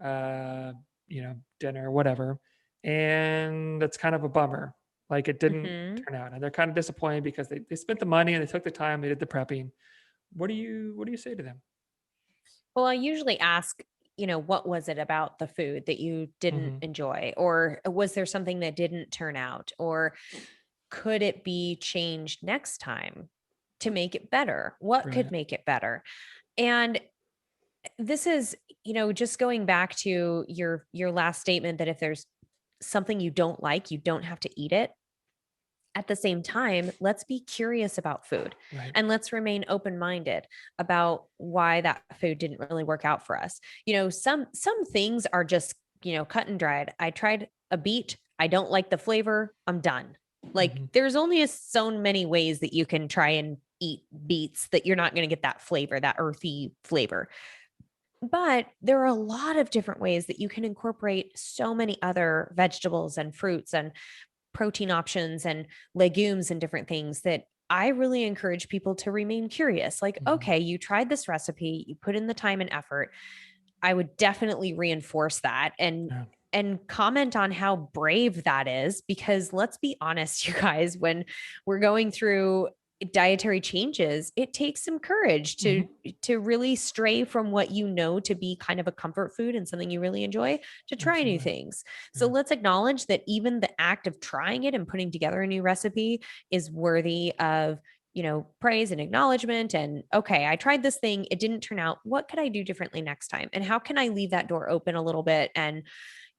dinner, whatever, and it's kind of a bummer. Like it didn't turn out and they're kind of disappointed because they spent the money and they took the time, they did the prepping. What do you say to them? Well, I usually ask, what was it about the food that you didn't enjoy? Or was there something that didn't turn out? Or could it be changed next time to make it better? What could make it better? And this is, just going back to your last statement that if there's something you don't like, you don't have to eat it. At the same time, let's be curious about food and let's remain open-minded about why that food didn't really work out for us. Some things are just, cut and dried. I tried a beet. I don't like the flavor. I'm done. Like there's only so many ways that you can try and eat beets, that you're not going to get that flavor, that earthy flavor. But there are a lot of different ways that you can incorporate so many other vegetables and fruits and protein options and legumes and different things that I really encourage people to remain curious. Like, Mhm. okay, you tried this recipe, you put in the time and effort. I would definitely reinforce that Yeah. and comment on how brave that is, because let's be honest, you guys, when we're going through dietary changes, it takes some courage Mhm. to really stray from what you know to be kind of a comfort food and something you really enjoy, to try new Absolutely. things. So Yeah. let's acknowledge that even the act of trying it and putting together a new recipe is worthy of, praise and acknowledgement. And okay, I tried this thing, it didn't turn out. What could I do differently next time? And how can I leave that door open a little bit and,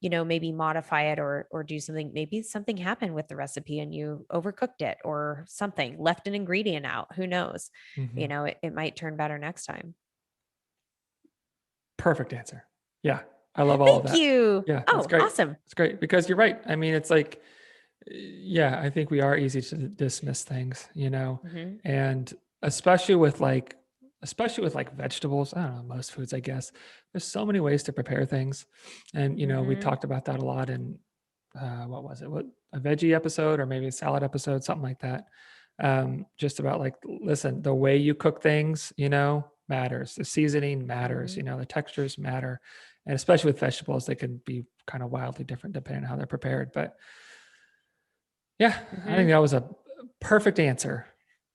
maybe modify it or do something? Maybe something happened with the recipe and you overcooked it, or something, left an ingredient out. Who knows? Mhm. It might turn better next time. Perfect answer. Yeah. I love all of Thank that. you. Yeah, that's Oh, great. awesome. It's great because you're right. I mean, it's like, yeah, I think we are easy to dismiss things, Hmm. and especially with like vegetables. I don't know, most foods, I guess. There's so many ways to prepare things. And, we Hmm. talked about that a lot in, what was it? What, a veggie episode or maybe a salad episode, something like that. Just about like, listen, the way you cook things, matters. The seasoning matters, Hmm. the textures matter. And especially with vegetables, they can be kind of wildly different depending on how they're prepared. But yeah, I Hmm. think that was a perfect answer.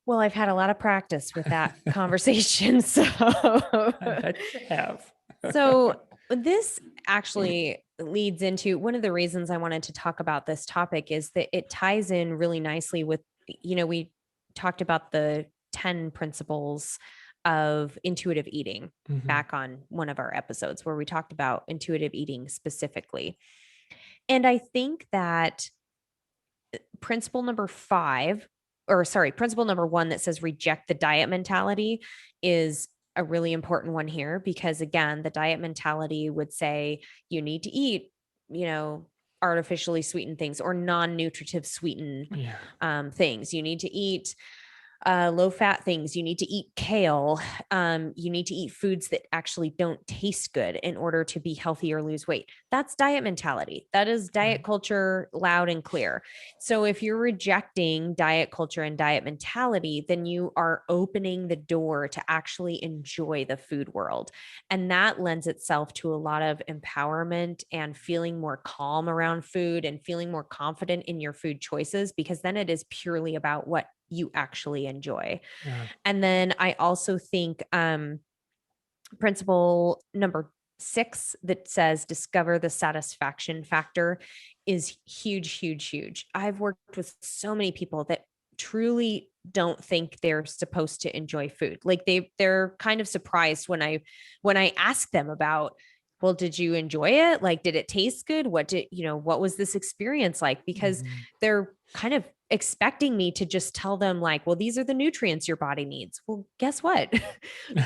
Well, I've had a lot of practice with that conversation. So, I bet you have. so this actually leads into one of the reasons I wanted to talk about this topic is that it ties in really nicely with, we talked about the 10 principles of intuitive eating Mhm. back on one of our episodes where we talked about intuitive eating specifically. And I think that principle number five, or sorry, principle number one that says reject the diet mentality is a really important one here, because again, the diet mentality would say you need to eat, you know, artificially sweetened things or non-nutritive sweetened Yeah. things. You need to eat low fat things. You need to eat kale. You need to eat foods that actually don't taste good in order to be healthy or lose weight. That's diet mentality. That is diet Right. culture loud and clear. So if you're rejecting diet culture and diet mentality, then you are opening the door to actually enjoy the food world. And that lends itself to a lot of empowerment and feeling more calm around food and feeling more confident in your food choices, because then it is purely about what you actually enjoy. Yeah. And then I also think principle number 6 that says discover the satisfaction factor is huge, huge, huge. I've worked with so many people that truly don't think they're supposed to enjoy food. Like they're kind of surprised when I ask them about, well, did you enjoy it? Like, did it taste good? What was this experience like? Because Mhm. they're kind of expecting me to just tell them like, well, these are the nutrients your body needs. Well, guess what?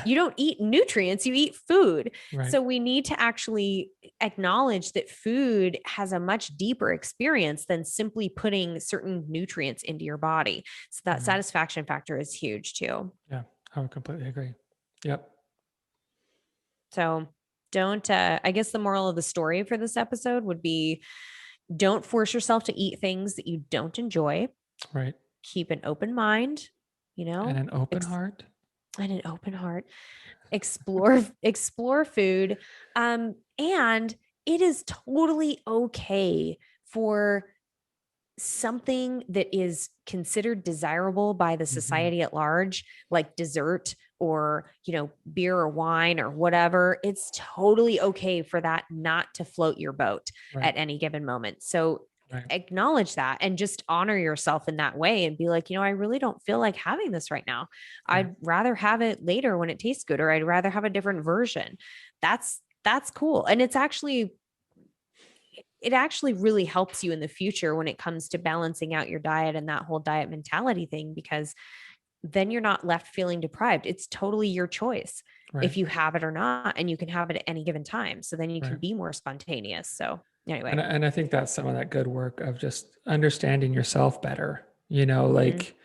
You don't eat nutrients, you eat food. Right. So we need to actually acknowledge that food has a much deeper experience than simply putting certain nutrients into your body. So that Mhm. satisfaction factor is huge too. Yeah, I would completely agree. Yep. So I guess the moral of the story for this episode would be, don't force yourself to eat things that you don't enjoy. Right. Keep an open mind, you And know, an open ex- heart. and an open heart. Explore food. And it is totally okay for something that is considered desirable by the Mhm. society at large, like dessert or, beer or wine or whatever. It's totally okay for that not to float your boat Right. at any given moment. So Right. acknowledge that and just honor yourself in that way and be like, I really don't feel like having this right now. Right. I'd rather have it later when it tastes good, or I'd rather have a different version. That's cool. And it actually really helps you in the future when it comes to balancing out your diet and that whole diet mentality thing, because then you're not left feeling deprived. It's totally your choice Right. if you have it or not, and you can have it at any given time. So then you can Right. be more spontaneous. So And anyway. and I think that's some of that good work of just understanding yourself better. Mhm. Like,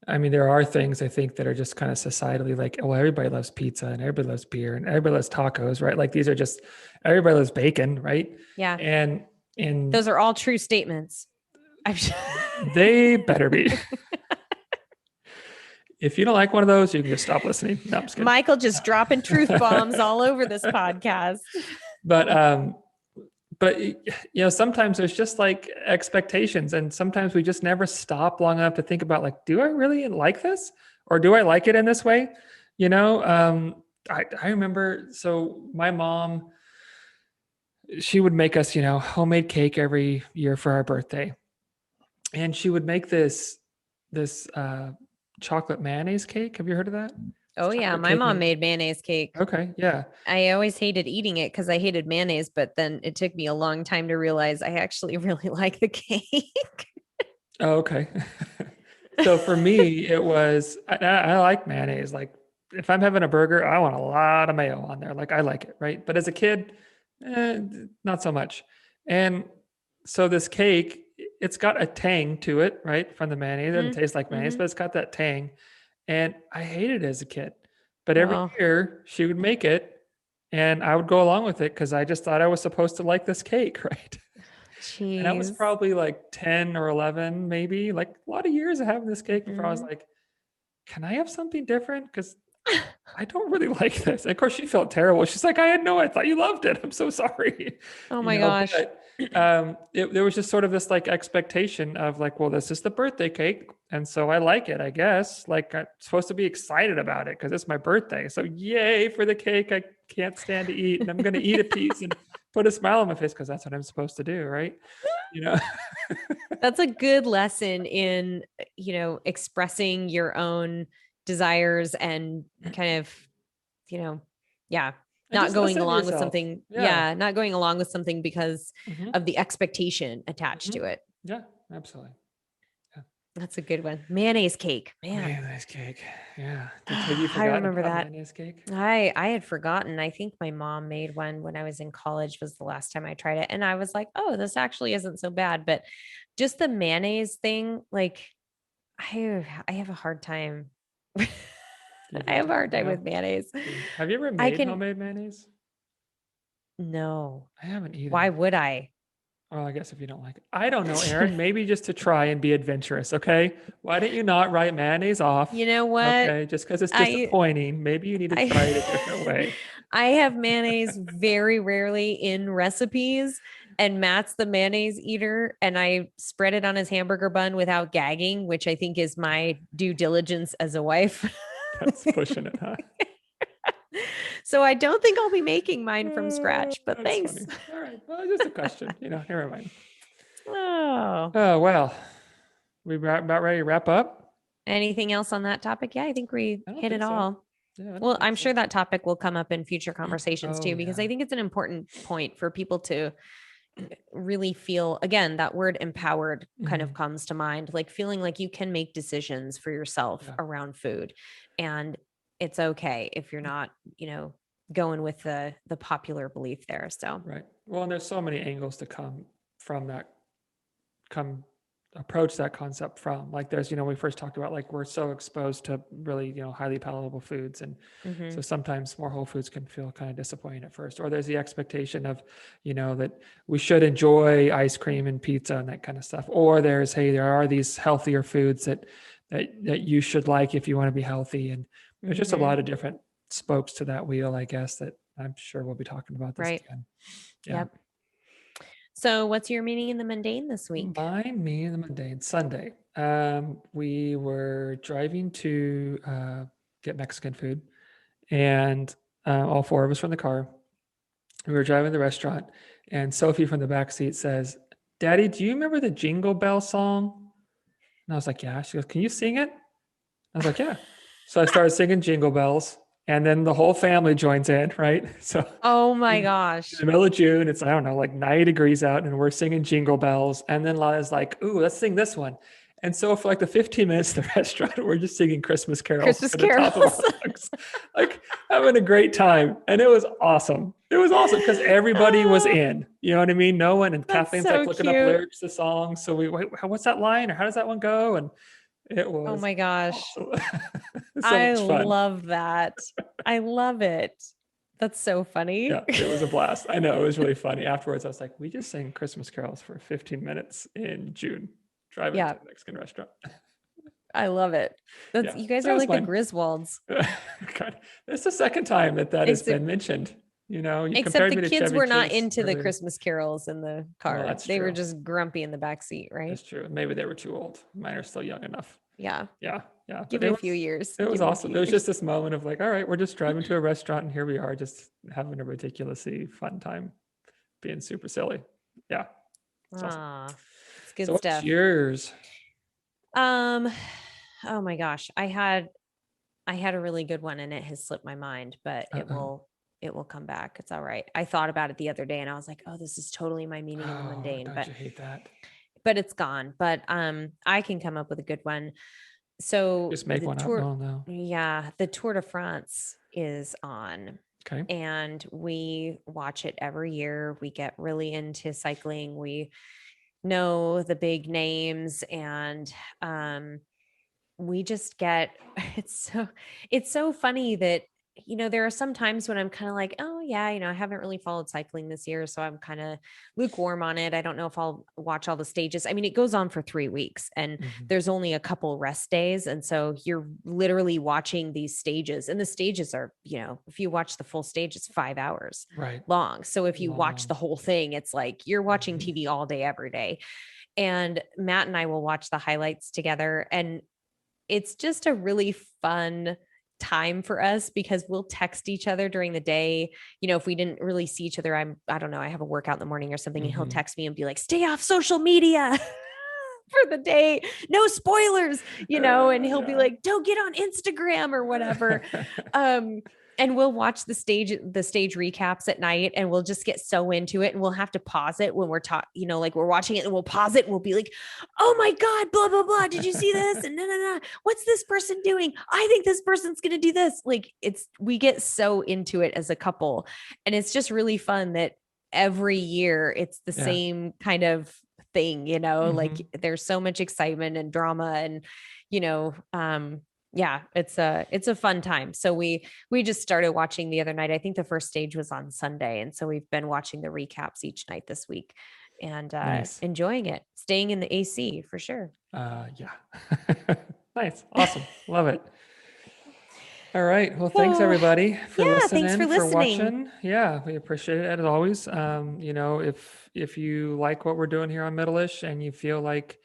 I mean, there are things I think that are just kind of societally like, well, everybody loves pizza and everybody loves beer and everybody loves tacos, right? Like these are just everybody loves bacon, right? Yeah. And Those are all true statements. they better be. If you don't like one of those, you can just stop listening. No, I'm just kidding. Michael just dropping truth bombs all over this podcast. But sometimes there's just like expectations, and sometimes we just never stop long enough to think about like, do I really like this, or do I like it in this way? I remember. So my mom, she would make us, homemade cake every year for our birthday, and she would make this chocolate mayonnaise cake. Have you heard of that? Oh yeah, my mom made mayonnaise cake. Okay, yeah. I always hated eating it because I hated mayonnaise, but then it took me a long time to realize I actually really like the cake. Oh, okay. So for me, it was I like mayonnaise. Like if I'm having a burger, I want a lot of mayo on there. Like I like it, right? But as a kid, not so much. And so this cake, it's got a tang to it, right? From the mayonnaise. It doesn't taste like mayonnaise, but it's got that tang. And I hated it as a kid. But every year she would make it and I would go along with it because I just thought I was supposed to like this cake, right? Jeez. And I was probably like 10 or 11, maybe, like a lot of years of having this cake before I was like, can I have something different? Because I don't really like this. And of course, she felt terrible. She's like, I thought you loved it. I'm so sorry. Oh my gosh. But, there was just sort of this like expectation of like, well, this is the birthday cake. And so I like it, I guess. Like I'm supposed to be excited about it because it's my birthday. So yay for the cake I can't stand to eat. And I'm going to eat a piece and put a smile on my face because that's what I'm supposed to do, right? That's a good lesson in, expressing your own desires and kind of, not going along with something. Yeah. Not going along with something because of the expectation attached to it. Yeah, absolutely. Yeah. That's a good one. Mayonnaise cake. Mayonnaise cake. Yeah. I remember that. Mayonnaise cake? I had forgotten. I think my mom made one when I was in college was the last time I tried it. And I was like, oh, this actually isn't so bad. But just the mayonnaise thing, like I have a hard time. I have a hard time with mayonnaise. Have you ever made homemade mayonnaise? No. I haven't either. Why would I? Well, I guess if you don't like it. I don't know, Aaron. Maybe just to try and be adventurous, okay? Why don't you not write mayonnaise off? You know what? Okay, just because it's disappointing. Maybe you need to try it a different way. I have mayonnaise very rarely in recipes, and Matt's the mayonnaise eater, and I spread it on his hamburger bun without gagging, which I think is my due diligence as a wife. That's pushing it, huh? So I don't think I'll be making mine from scratch, but thanks. Funny. All right. Well, just a question, never mind. Oh, well, we about ready to wrap up. Anything else on that topic? Yeah, I think we hit it all. Yeah, well, I'm sure that topic will come up in future conversations too, because I think it's an important point for people to really feel, again, that word empowered kind of comes to mind, like feeling like you can make decisions for yourself around food. And it's okay if you're not, going with the popular belief there. So, right. Well, and there's so many angles to come from that, approach that concept from. Like there's, we first talked about like we're so exposed to really, highly palatable foods. And so sometimes more whole foods can feel kind of disappointing at first. Or there's the expectation of, that we should enjoy ice cream and pizza and that kind of stuff. Or there's, hey, there are these healthier foods that you should like if you want to be healthy. And there's just a lot of different spokes to that wheel, I guess, that I'm sure we'll be talking about this again. Yeah. Yep. So what's your meaning in the mundane this week? My meaning in the mundane, Sunday. We were driving to get Mexican food, and all four of us from the car. We were driving to the restaurant, and Sophie from the back seat says, "Daddy, do you remember the Jingle Bell song?" And I was like, "Yeah." She goes, "Can you sing it?" I was like, "Yeah." So I started singing Jingle Bells. And then the whole family joins in, right? So, oh my gosh. In the middle of June, it's, I don't know, like 90 degrees out, and we're singing Jingle Bells. And then Lana's like, ooh, let's sing this one. And so for like the 15 minutes of the restaurant, we're just singing Christmas carols. Like having a great time. And it was awesome. It was awesome because everybody was in, you know what I mean? No one, and Kathleen's so like looking up lyrics to songs. So wait, what's that line? Or how does that one go? And It Oh was my gosh. awesome. So I much fun. love that. I love it. That's so funny. Yeah, it was a blast. I know, it was really funny. Afterwards, I was like, we just sang Christmas carols for 15 minutes in June, driving to Yeah, the Mexican restaurant. I love it. That's Yeah, you guys that are was like the mine. Griswolds. God, it's the second time that has Except been mentioned. You except compared the me to kids Chevy were not Chase into the earlier. Christmas carols in the Well, car. that's They were true. just grumpy in the back seat, right? That's true. Maybe they were too old. Mine are still young enough. Yeah. Yeah, yeah. But Give it a few years. it was Give it a few awesome. It was years. just this moment of like, all right, we're just driving to a restaurant and here we are just having a ridiculously fun time being super silly. Yeah, it's awesome. Ah, it's So good what's stuff. yours? Um, oh my gosh. I had a really good one and it has slipped my mind, but Uh-oh. it will come back. It's all right. I thought about it the other day and I was like, oh, this is totally my meaning in the Oh, mundane, don't you hate that? but it's gone. But I can come up with a good one. So Just make one up. Oh no. the Tour de France is on Okay. and we watch it every year. We get really into cycling. We know the big names and we just get it's so funny that there are some times when I'm kind of like, oh yeah, I haven't really followed cycling this year, so I'm kind of lukewarm on it. I don't know if I'll watch all the stages. I mean, it goes on for 3 weeks and Mhm. there's only a couple rest days, and so you're literally watching these stages, and the stages are, if you watch the full stage, it's 5 hours Right. long. So if you watch Long. the whole thing, it's like you're watching Mhm. TV all day every day. And Matt and I will watch the highlights together, and it's just a really fun time for us because we'll text each other during the day. If we didn't really see each other, I don't know, I have a workout in the morning or something, and he'll Mhm. text me and be like, stay off social media for the day. No spoilers, and he'll be Yeah. like, don't get on Instagram or whatever. Um, and we'll watch the stage recaps at night, and we'll just get so into it, and we'll have to pause it when we're like we're watching it, and we'll pause it and we'll be like, oh my God, blah, blah, blah. Did you see this? And no. What's this person doing? I think this person's going to do this. Like we get so into it as a couple. And it's just really fun that every year it's the Yeah. same kind of thing, like Mhm. there's so much excitement and drama and, yeah, it's a fun time. So we just started watching the other night. I think the first stage was on Sunday. And so we've been watching the recaps each night this week and Nice. enjoying it, staying in the AC for sure. Yeah. Nice. Awesome. Love it. All right. Well, thanks So everybody for yeah, thanks for listening, for listening. watching. Yeah, we appreciate it as always. If you like what we're doing here on Middleish and you feel like,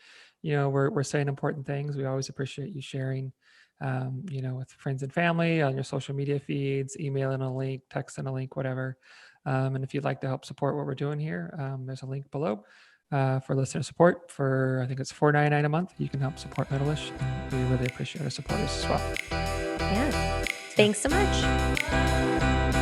we're saying important things, we always appreciate you sharing, with friends and family on your social media feeds, emailing a link, texting a link, whatever. And if you'd like to help support what we're doing here, there's a link below. For listener support for, I think it's $4.99 a month. You can help support Middleish, and we really appreciate our supporters as well. Yeah. Thanks so much.